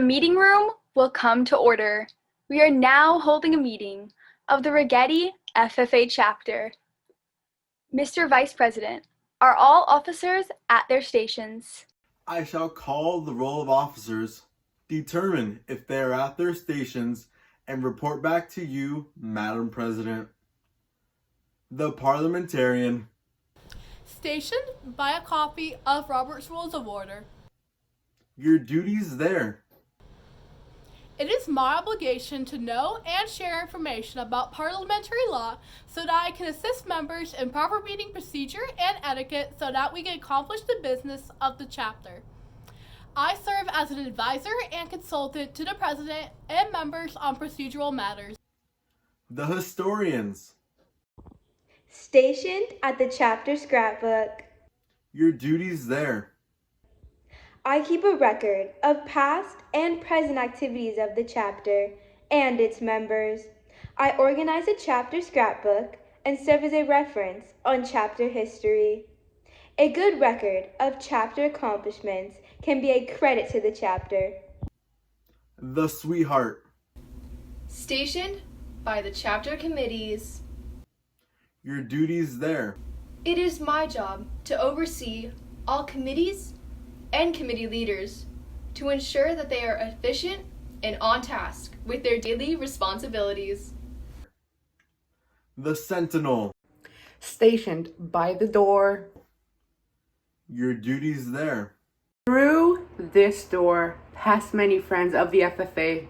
meeting room will come to order. We are now holding a meeting of the Rigetti FFA chapter. Mr. Vice President, are all officers at their stations? I shall call the roll of officers, determine if they are at their stations, and report back to you, Madam President. The Parliamentarian. Stationed by a copy of Robert's Rules of Order. Your duties there. It is my obligation to know and share information about parliamentary law so that I can assist members in proper meeting procedure and etiquette so that we can accomplish the business of the chapter. I serve as an advisor and consultant to the president and members on procedural matters. The Historians. Stationed at the chapter scrapbook. Your duties there. I keep a record of past and present activities of the chapter and its members. I organize a chapter scrapbook and serve as a reference on chapter history. A good record of chapter accomplishments can be a credit to the chapter. The Sweetheart. Stationed by the chapter committees. Your duties there. It is my job to oversee all committees and committee leaders to ensure that they are efficient and on task with their daily responsibilities. The Sentinel. Stationed by the door. Your duties there. Through this door, past many friends of the FFA,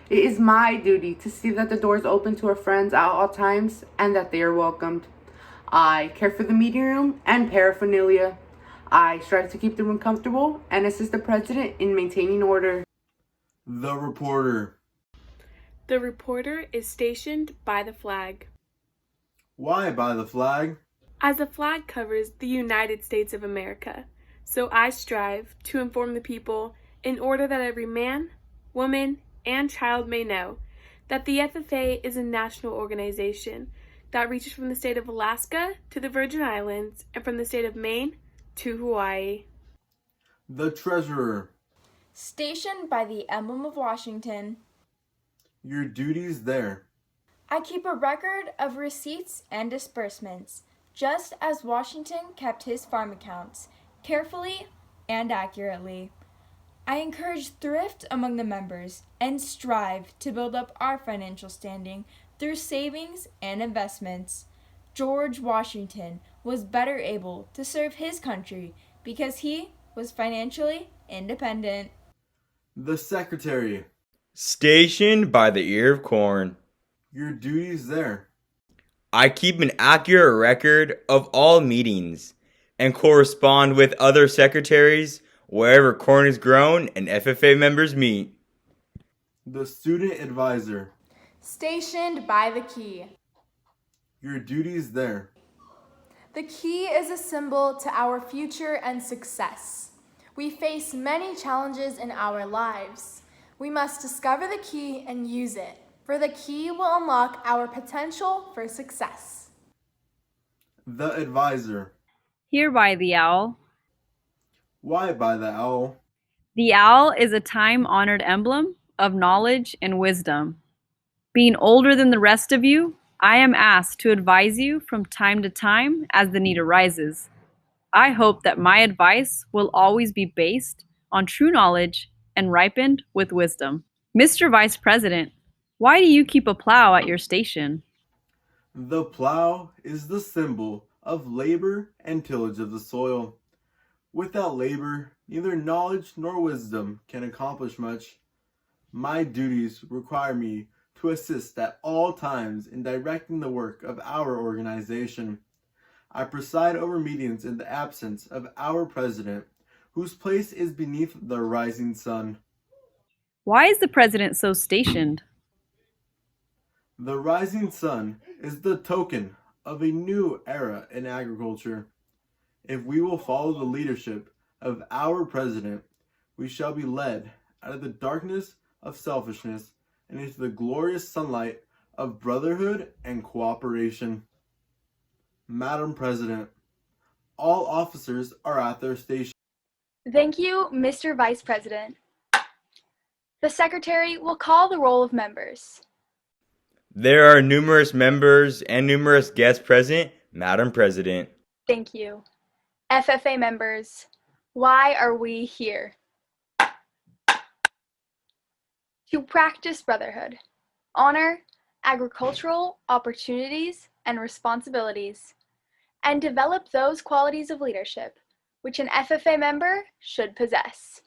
it is my duty to see that the door is open to our friends at all times and that they are welcomed. I care for the meeting room and paraphernalia. I strive to keep the room comfortable and assist the president in maintaining order. The Reporter. The reporter is stationed by the flag. Why by the flag? As the flag covers the United States of America, so I strive to inform the people in order that every man, woman, and child may know that the FFA is a national organization that reaches from the state of Alaska to the Virgin Islands and from the state of Maine to Hawaii. The Treasurer. Stationed by the emblem of Washington. Your duties there. I keep a record of receipts and disbursements, just as Washington kept his farm accounts, carefully and accurately. I encourage thrift among the members and strive to build up our financial standing through savings and investments. George Washington was better able to serve his country because he was financially independent. The Secretary. Stationed by the ear of corn. Your duties there. I keep an accurate record of all meetings and correspond with other secretaries wherever corn is grown and FFA members meet. The Student Advisor. Stationed by the key. Your duties there. The key is a symbol to our future and success. We face many challenges in our lives. We must discover the key and use it, for the key will unlock our potential for success. The Advisor. Here by the owl. Why by the owl? The owl is a time-honored emblem of knowledge and wisdom. Being older than the rest of you, I am asked to advise you from time to time as the need arises. I hope that my advice will always be based on true knowledge and ripened with wisdom. Mr. Vice President, why do you keep a plow at your station? The plow is the symbol of labor and tillage of the soil. Without labor, neither knowledge nor wisdom can accomplish much. My duties require me to assist at all times in directing the work of our organization. I preside over meetings in the absence of our president, whose place is beneath the rising sun. Why is the president so stationed? The rising sun is the token of a new era in agriculture. If we will follow the leadership of our president, we shall be led out of the darkness of selfishness and into the glorious sunlight of brotherhood and cooperation. Madam President, all officers are at their station. Thank you, Mr. Vice President. The Secretary will call the roll of members. There are numerous members and numerous guests present, Madam President. Thank you. FFA members, why are we here? To practice brotherhood, honor agricultural opportunities and responsibilities, and develop those qualities of leadership which an FFA member should possess.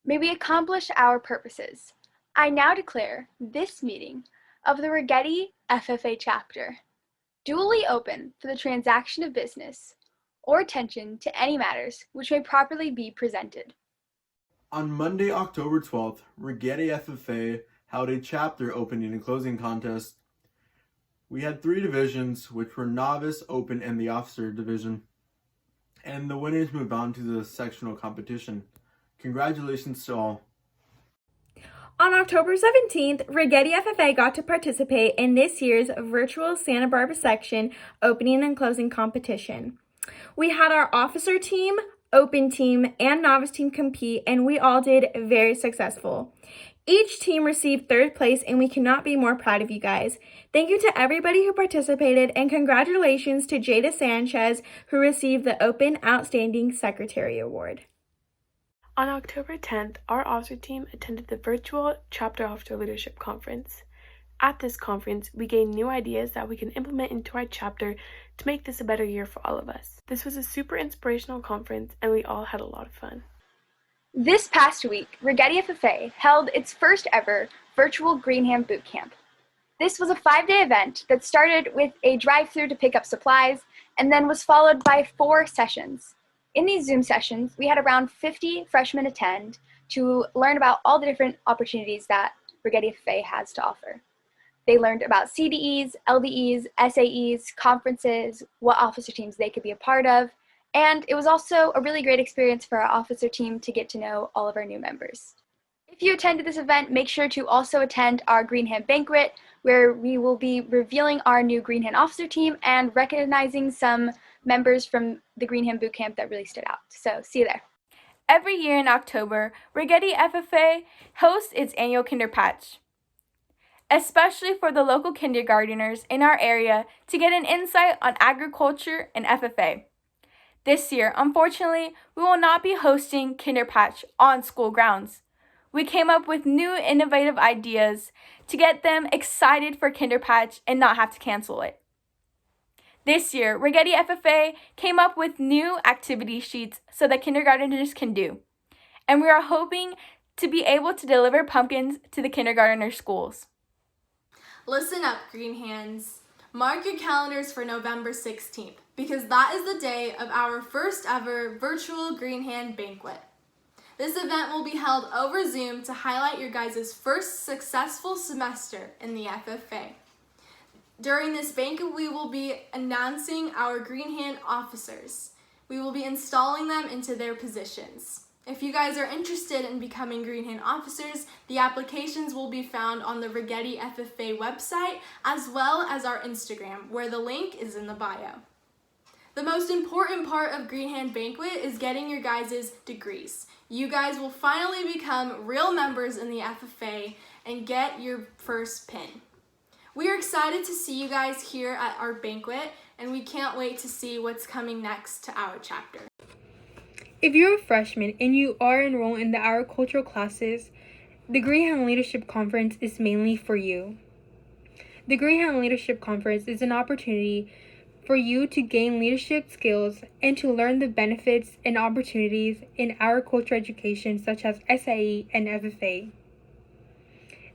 May we accomplish our purposes. I now declare this meeting of the Rigetti FFA chapter duly open for the transaction of business or attention to any matters which may properly be presented. On Monday, October 12th, Rigetti FFA held a chapter opening and closing contest. We had 3 divisions, which were novice, open, and the officer division. And the winners moved on to the sectional competition. Congratulations to all. On October 17th, Rigetti FFA got to participate in this year's virtual Santa Barbara section opening and closing competition. We had our officer team, open team, and novice team compete, and we all did very successful. Each team received 3rd place, and we cannot be more proud of you guys. Thank you to everybody who participated, and congratulations to Jada Sanchez, who received the Open Outstanding Secretary Award. On October 10th, our officer team attended the virtual Chapter Officer Leadership Conference. At this conference, we gained new ideas that we can implement into our chapter to make this a better year for all of us. This was a super inspirational conference, and we all had a lot of fun. This past week, Rigetti FFA held its first ever virtual GREENHAND bootcamp. This was a 5-day event that started with a drive-through to pick up supplies and then was followed by 4 sessions. In these Zoom sessions, we had around 50 freshmen attend to learn about all the different opportunities that Rigetti FFA has to offer. They learned about CDEs, LDEs, SAEs, conferences, what officer teams they could be a part of, and it was also a really great experience for our officer team to get to know all of our new members. If you attended this event, make sure to also attend our GREENHAND banquet, where we will be revealing our new GREENHAND officer team and recognizing some members from the GREENHAND bootcamp that really stood out. So see you there. Every year in October, Rigetti FFA hosts its annual KINDERPATCH, especially for the local kindergarteners in our area to get an insight on agriculture and FFA. This year, unfortunately, we will not be hosting KINDERPATCH on school grounds. We came up with new innovative ideas to get them excited for KINDERPATCH and not have to cancel it. This year, Rigetti FFA came up with new activity sheets so that kindergarteners can do. And we are hoping to be able to deliver pumpkins to the kindergartner schools. Listen up, Green Hands. Mark your calendars for November 16th, because that is the day of our first ever virtual Green Hand banquet. This event will be held over Zoom to highlight your guys' first successful semester in the FFA. During this banquet, we will be announcing our Green Hand officers. We will be installing them into their positions. If you guys are interested in becoming Green Hand officers, the applications will be found on the Rigetti FFA website as well as our Instagram, where the link is in the bio. The most important part of Green Hand Banquet is getting your guys' degrees. You guys will finally become real members in the FFA and get your first pin. We are excited to see you guys here at our banquet, and we can't wait to see what's coming next to our chapter. If you're a freshman and you are enrolled in the agricultural classes, the GREENHAND Leadership Conference is mainly for you. The GREENHAND Leadership Conference is an opportunity for you to gain leadership skills and to learn the benefits and opportunities in agriculture education such as SAE and FFA.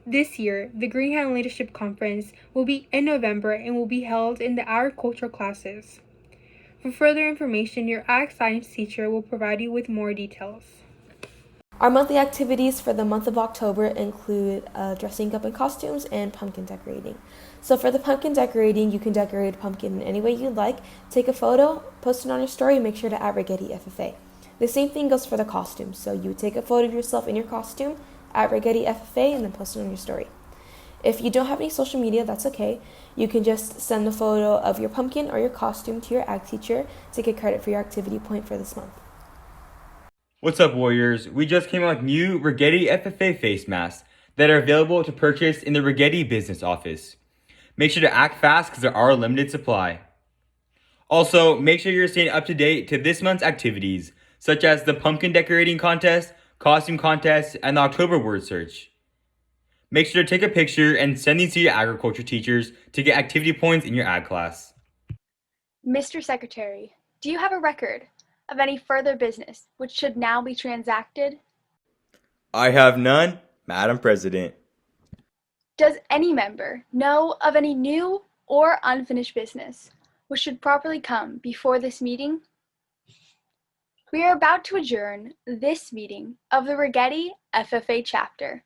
This year, the GREENHAND Leadership Conference will be in November and will be held in the agricultural classes. For further information, your ag science teacher will provide you with more details. Our monthly activities for the month of October include dressing up in costumes and pumpkin decorating. So for the pumpkin decorating, you can decorate a pumpkin in any way you'd like. Take a photo, post it on your story, and make sure to add Rigetti FFA. The same thing goes for the costumes. So you would take a photo of yourself in your costume, add Rigetti FFA, and then post it on your story. If you don't have any social media, that's okay. You can just send the photo of your pumpkin or your costume to your ag teacher to get credit for your activity point for this month. What's up, Warriors? We just came out with new Rigetti FFA face masks that are available to purchase in the Rigetti business office. Make sure to act fast because there are a limited supply. Also, make sure you're staying up to date to this month's activities, such as the pumpkin decorating contest, costume contest, and the October word search. Make sure to take a picture and send these to your agriculture teachers to get activity points in your ag class. Mr. Secretary, do you have a record of any further business which should now be transacted? I have none, Madam President. Does any member know of any new or unfinished business which should properly come before this meeting? We are about to adjourn this meeting of the Rigetti FFA chapter.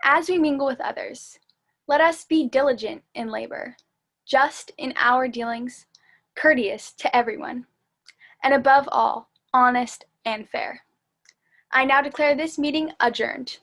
As we mingle with others, let us be diligent in labor, just in our dealings, courteous to everyone, and above all, honest and fair. I now declare this meeting adjourned.